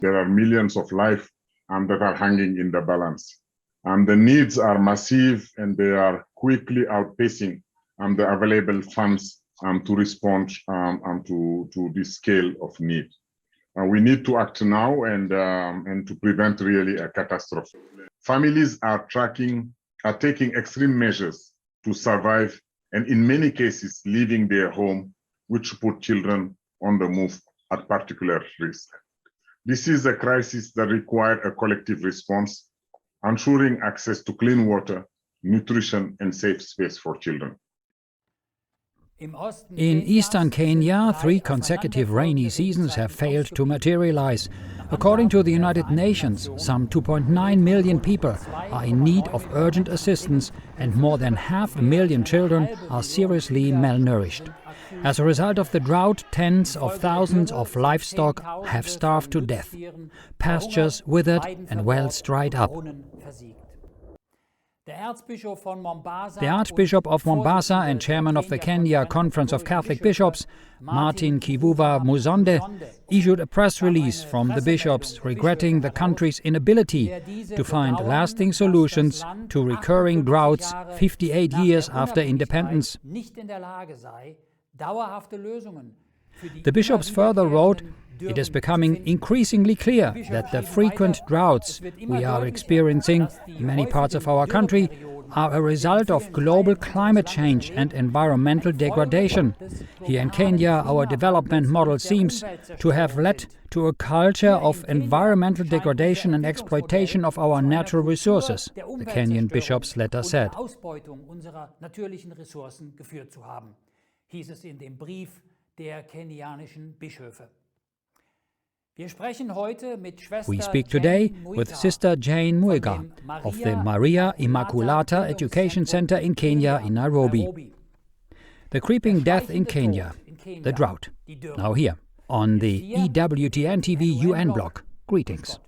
There are millions of lives that are hanging in the balance. The needs are massive and they are quickly outpacing the available funds to respond to this scale of need. We need to act now and to prevent really a catastrophe. Families are taking extreme measures to survive, and in many cases, leaving their home, which put children on the move at particular risk. This is a crisis that requires a collective response, ensuring access to clean water, nutrition, and safe space for children. In eastern Kenya, 3 consecutive rainy seasons have failed to materialize. According to the United Nations, some 2.9 million people are in need of urgent assistance and more than 500,000 children are seriously malnourished. As a result of the drought, tens of thousands of livestock have starved to death. Pastures withered and wells dried up. The Archbishop of Mombasa and chairman of the Kenya Conference of Catholic Bishops, Martin Kivuva Muzonde, issued a press release from the bishops regretting the country's inability to find lasting solutions to recurring droughts 58 years after independence. The bishops further wrote, "It is becoming increasingly clear that the frequent droughts we are experiencing in many parts of our country are a result of global climate change and environmental degradation. Here in Kenya, our development model seems to have led to a culture of environmental degradation and exploitation of our natural resources," the Kenyan bishop's letter said. We speak today with Sister Jane Muiga of the Maria Immaculata Education Center in Kenya in Nairobi. The creeping death in Kenya, the drought. Now here, on the EWTN TV UN blog. Greetings.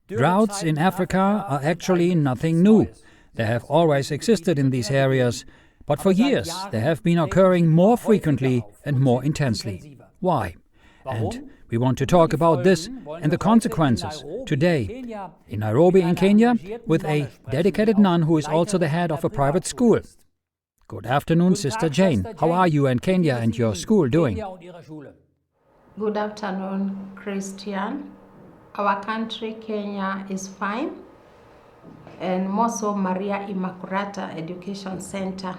Droughts in Africa are actually nothing new. They have always existed in these areas, but for years they have been occurring more frequently and more intensely. Why? And we want to talk about this and the consequences today in Nairobi in Kenya with a dedicated nun who is also the head of a private school. Good afternoon, Sister Jane. How are you and Kenya and your school doing? Good afternoon, Christian. Our country, Kenya, is fine, and more so Maria Immaculata Education Center.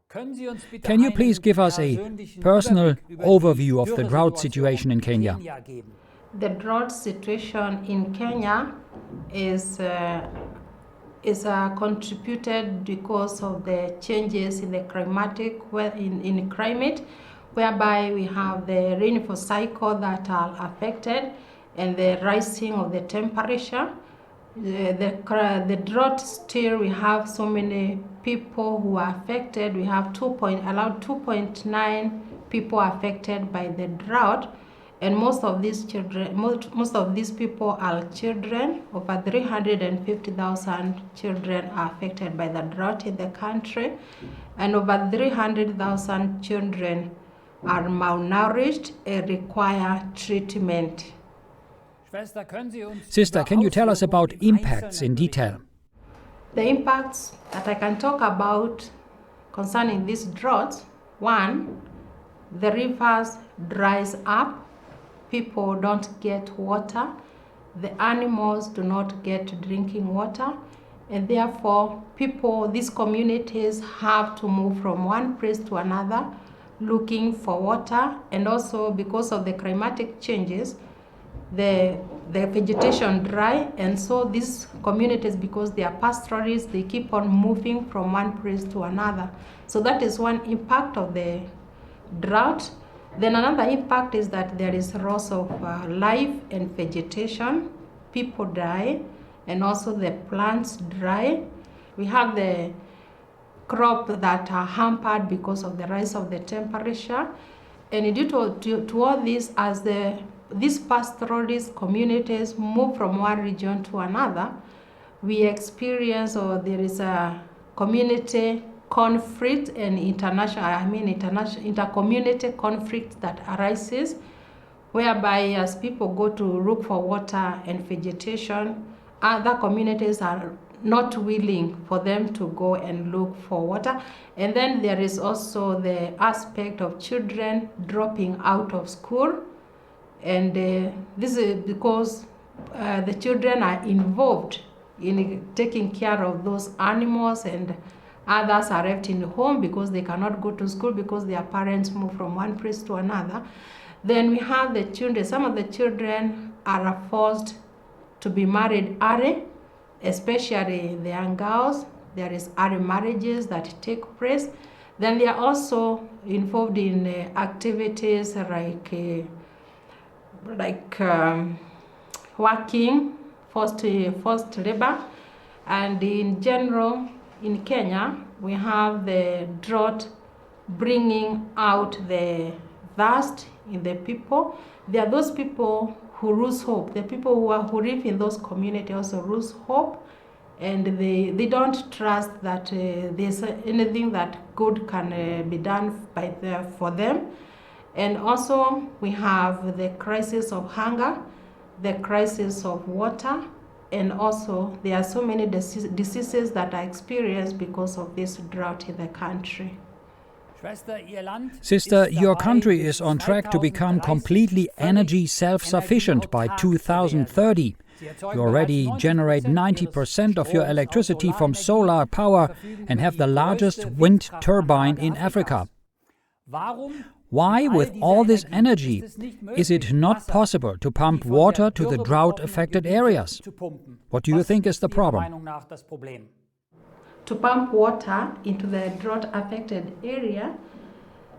Can you please give us a personal overview of the drought situation in Kenya? The drought situation in Kenya is contributed because of the changes in the in climate, whereby we have the rainfall cycle that are affected and the rising of the temperature. The drought still, we have so many people who are affected. We have 2.9 people affected by the drought, and most of these people are children. Over 350,000 children are affected by the drought in the country, and over 300,000 children are malnourished and require treatment. Sister, can you tell us about impacts in detail? The impacts that I can talk about concerning this drought: 1, the rivers dries up, people don't get water, the animals do not get drinking water, and therefore these communities have to move from one place to another looking for water. And also because of the climatic changes, the vegetation dry, and so these communities, because they are pastoralists, they keep on moving from one place to another. So that is one impact of the drought. Then another impact is that there is loss of life and vegetation. People die, and also the plants dry. We have the crops that are hampered because of the rise of the temperature, And due to all this, as these pastoralist communities move from one region to another, we experience, or there is a community conflict and intercommunity conflict that arises, whereby as people go to look for water and vegetation, other communities are not willing for them to go and look for water. And then there is also the aspect of children dropping out of school. And this is because the children are involved in taking care of those animals, and others are left in the home because they cannot go to school because their parents move from one place to another. Then we have the children. Some of the children are forced to be married early, especially the young girls. There is early marriages that take place. Then they are also involved in activities like working, forced labor. And in general, in Kenya, we have the drought bringing out the thirst in the people. There are those people who lose hope. The people who live in those communities also lose hope, and they don't trust that there's anything that good can be done for them. And also we have the crisis of hunger, the crisis of water, and also there are so many diseases that are experienced because of this drought in the country. Sister, your country is on track to become completely energy self-sufficient by 2030. You already generate 90% of your electricity from solar power and have the largest wind turbine in Africa. Why, with all this energy, is it not possible to pump water to the drought-affected areas? What do you think is the problem? To pump water into the drought-affected area,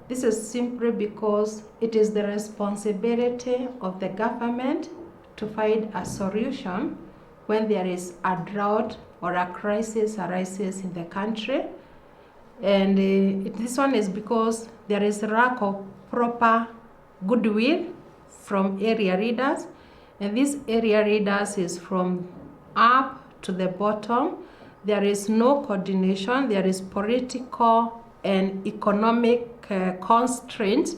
this is simply because it is the responsibility of the government to find a solution when there is a drought or a crisis arises in the country. And this one is because there is a lack of proper goodwill from area leaders. And these area leaders is from up to the bottom. There is no coordination. There is political and economic constraints.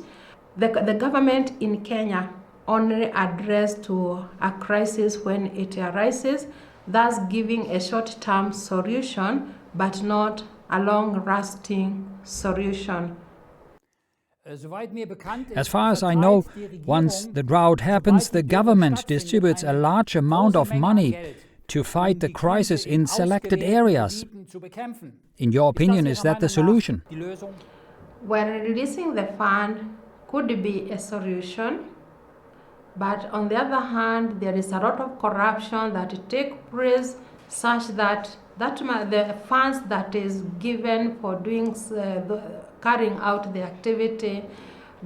The government in Kenya only address to a crisis when it arises, thus giving a short-term solution, but not a long-lasting solution. As far as I know, once the drought happens, the government distributes a large amount of money to fight the crisis in selected areas. In your opinion, is that the solution? Well, releasing the fund could be a solution, but on the other hand, there is a lot of corruption that takes place, such that the funds that is given for doing carrying out the activity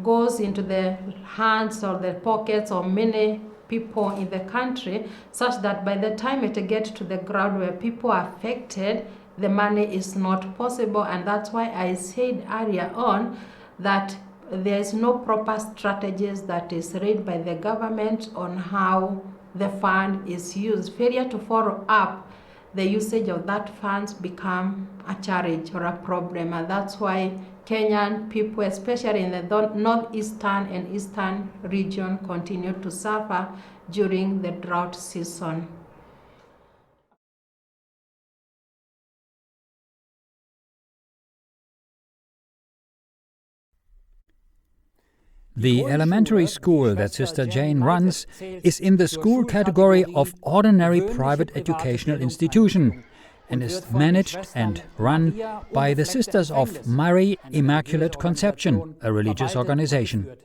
goes into the hands or the pockets of many people in the country, such that by the time it gets to the ground where people are affected, the money is not possible. And that's why I said earlier on that there is no proper strategies that is laid by the government on how the fund is used. Failure to follow up the usage of that funds become a challenge or a problem, and that's why Kenyan people, especially in the northeastern and eastern region, continue to suffer during the drought season. The elementary school that Sister Jane runs is in the school category of ordinary private educational institution and is managed and run by the Sisters of Maria Immaculata Conception, a religious organization.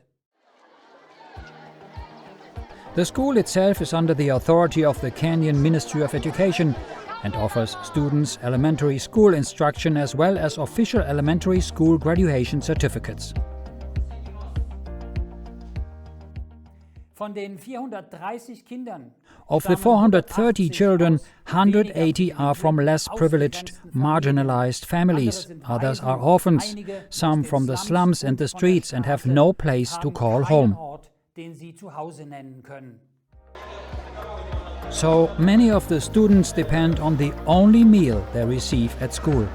The school itself is under the authority of the Kenyan Ministry of Education and offers students elementary school instruction as well as official elementary school graduation certificates. Of the 430 children, 180 are from less privileged, marginalized families. Others are orphans, some from the slums and the streets and have no place to call home. So many of the students depend on the only meal they receive at school.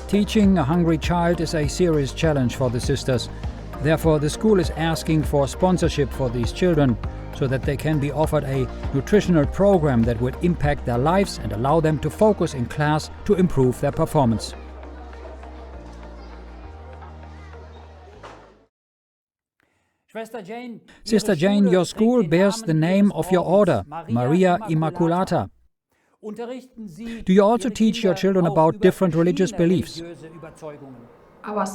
Teaching a hungry child is a serious challenge for the sisters. Therefore, the school is asking for sponsorship for these children so that they can be offered a nutritional program that would impact their lives and allow them to focus in class to improve their performance. Sister Jane, your school bears the name of your order, Maria Immaculata. Do you also teach your children about different religious beliefs?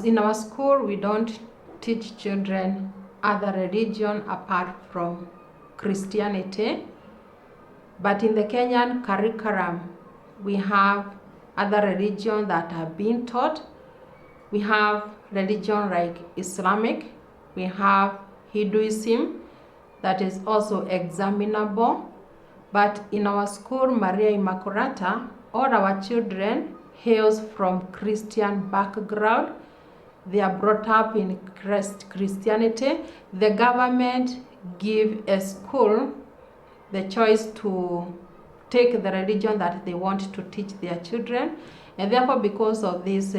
In our school, we don't teach children other religion apart from Christianity. But in the Kenyan curriculum, we have other religions that are being taught. We have religion like Islamic. We have Hinduism that is also examinable. But in our school, Maria Immaculata, all our children hails from Christian background. They are brought up in Christianity. The government give a school the choice to take the religion that they want to teach their children, and therefore, because of this,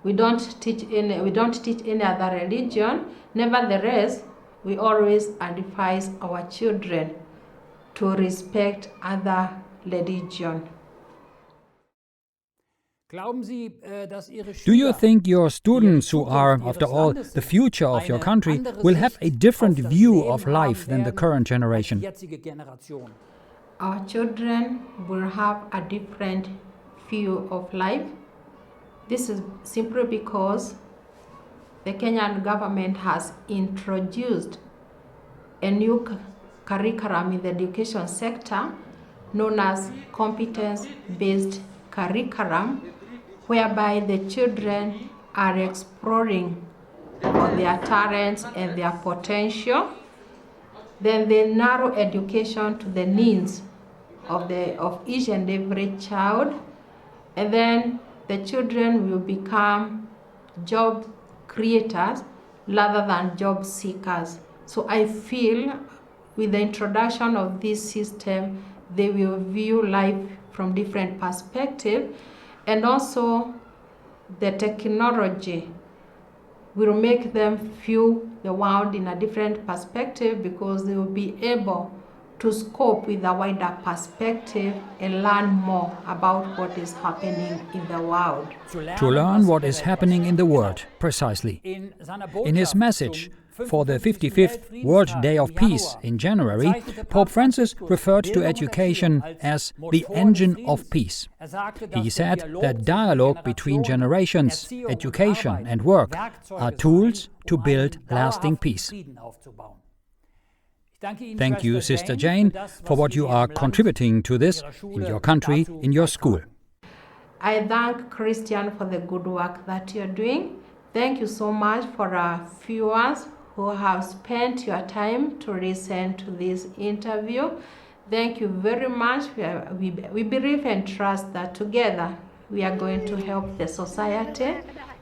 we don't teach any other religion. Nevertheless, we always advise our children to respect other religion. Do you think your students, who are, after all, the future of your country, will have a different view of life than the current generation? Our children will have a different view of life. This is simply because the Kenyan government has introduced a new curriculum in the education sector known as competence-based curriculum, whereby the children are exploring their talents and their potential. Then they narrow education to the needs of each and every child, and then the children will become job creators rather than job seekers. So I feel with the introduction of this system, they will view life from different perspectives, and also the technology will make them view the world in a different perspective, because they will be able to scope with a wider perspective and learn more about what is happening in the world. To learn what is happening in the world, precisely. In his message for the 55th World Day of Peace in January, Pope Francis referred to education as the engine of peace. He said that dialogue between generations, education and work are tools to build lasting peace. Thank you, Sister Jane, for what you are contributing to this in your country, in your school. I thank Christian for the good work that you're doing. Thank you so much for our viewers who have spent your time to listen to this interview. Thank you very much. We believe and trust that together we are going to help the society,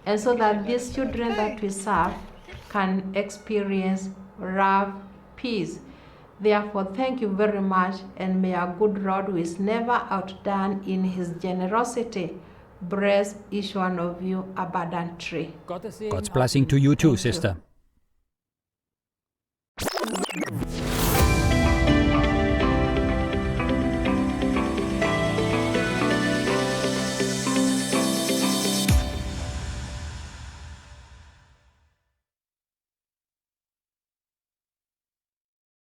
and so that these children that we serve can experience love, peace. Therefore, thank you very much, and may our good Lord, who is never outdone in his generosity, bless each one of you abundantly. God's blessing to you too, sister.